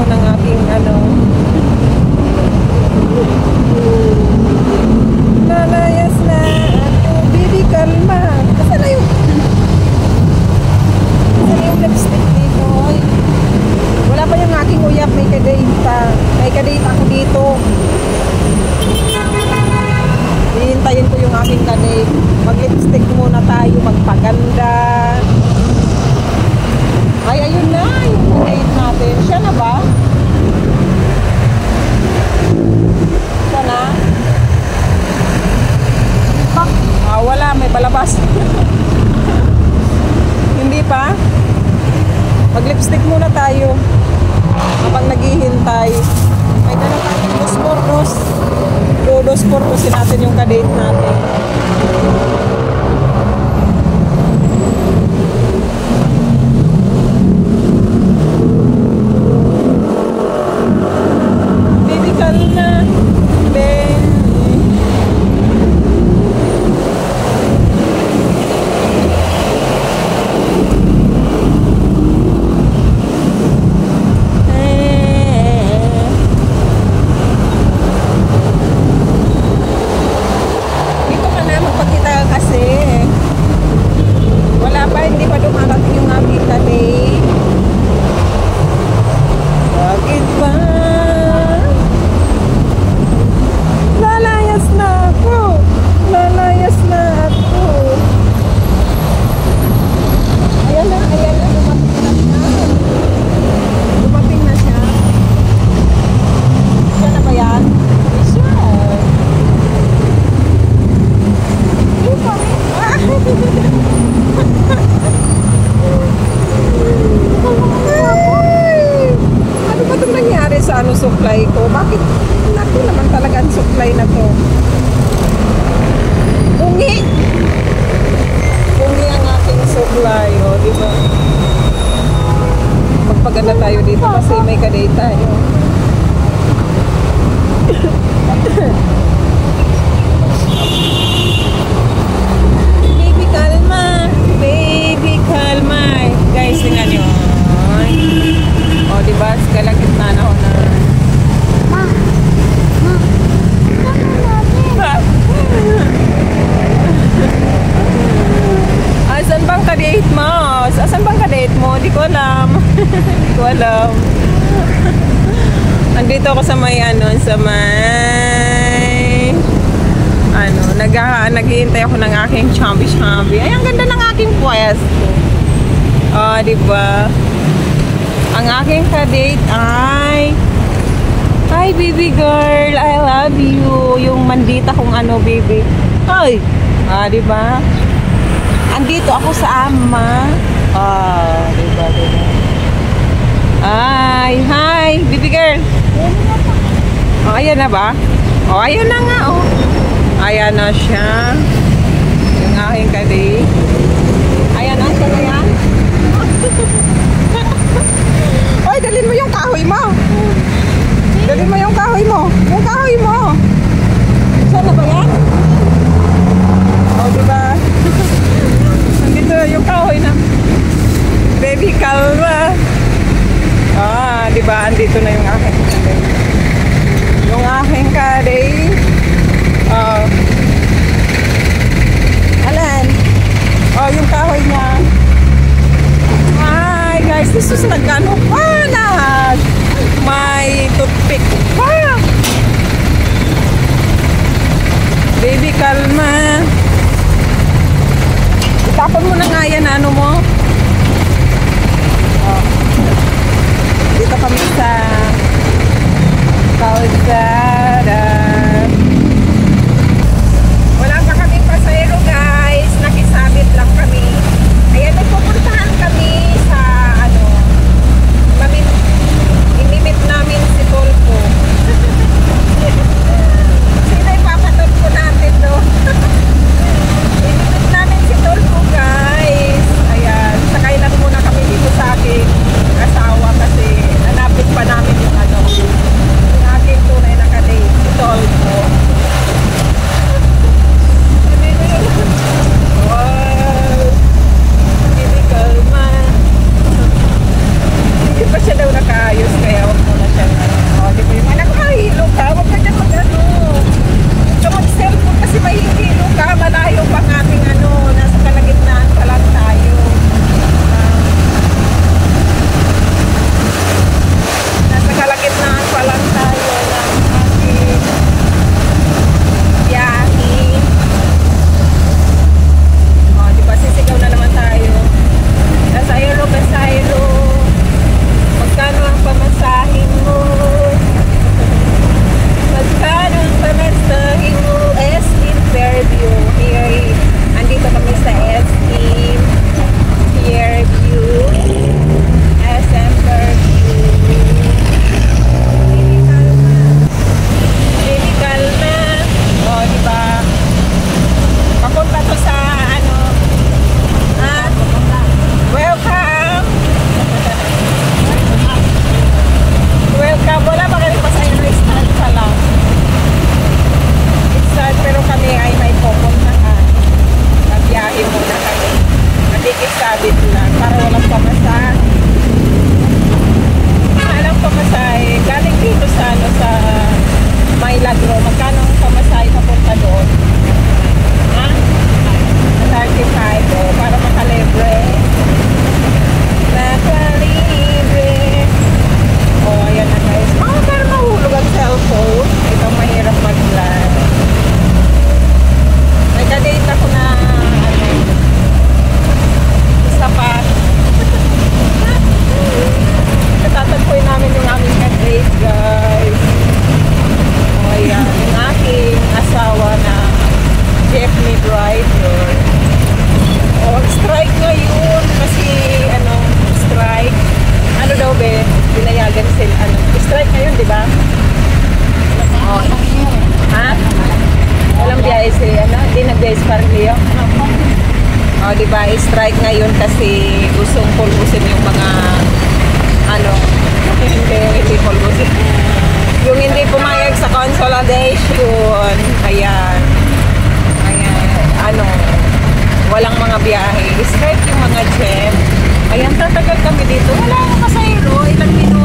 ako ng aking ano. Lalayas na ako, baby, kalma. Saan na yung lipstick dito? Ay, wala pa yung aking uyak, may kadate pa. May kadate ako dito. Hihintayin ko yung aking kadate. Mag-lipstick muna tayo, magpaganda. Ay, ayun na, yung kadate natin. Siya na ba? Siya na? Wala, may balabas. Hindi pa? Mag-lipstick muna tayo habang naghihintay. May dala tayong dos-portos. Dos-portosin natin yung kadate natin. Medical na. Ben. Supply ko. Bakit? Naku naman talaga ang supply na to. Bungi! Bungi ang aking supply. O, diba? Magpaganda tayo dito kasi may kadate tayo. Baby, kalma! Baby, kalma! Guys, tingnan nyo. O, diba? Kalagitna na ako na. Asan bang ka-date mo? Asan bang ka-date mo? Di ko alam. Di ko alam. Nandito ako sa may sa may naghihintay ako ng aking chambi-chambi. Ay, ang ganda ng aking pwesto. Diba? Ang aking ka-date ay hi, baby girl. I love you. Yung mandita kong baby. Ay! Diba? Andito ako sa ama. Diba? Ay, hi, baby girl. Ayan na ba? Ayan na nga, Ayan na siya. Yung aking kadate. Ayan na, siya na yan. Oy, dalhin mo yung kahoy mo. Dalhin mo yung kahoy mo. Yung kahoy mo. Saan na ba yan? Diba? Nandito yung kahoy na. Baby, kalma. Diba? Andito na yung aking kadate. Yung aking kadate. Alan? Yung kahoy niya. Hi, guys. This is nagano pa na. May toothpick pa. Baby, kalma. Itapon mo na nga yan, mo. Dito kami sa Calzada. Wala pa kaming pasahero, guys. Nakisabit lang kami. Ayan, nagpupuntahan kami sa inimit namin si Tolpo. Sino ipapatolpo natin, no? Inimit namin si Tolpo, guys. Ayan, sakay lang muna kami dito sa aking asawa kasi hanapin pa namin yung aking tunay na cancel, ano, strike ngayon, di ba? Oh. Ha? Walang biyahe si, ano, hindi nag-biyahe si Parang Leo? Oh, di ba, strike ngayon kasi gustong pulbusin yung mga, ano, hindi pulbusin. Yung hindi pumayag sa consolidation, ayan, ano, walang mga biyahe, strike yung mga gem. Ayan, tatagal kami dito, wala akong kasayro, ilang minuto.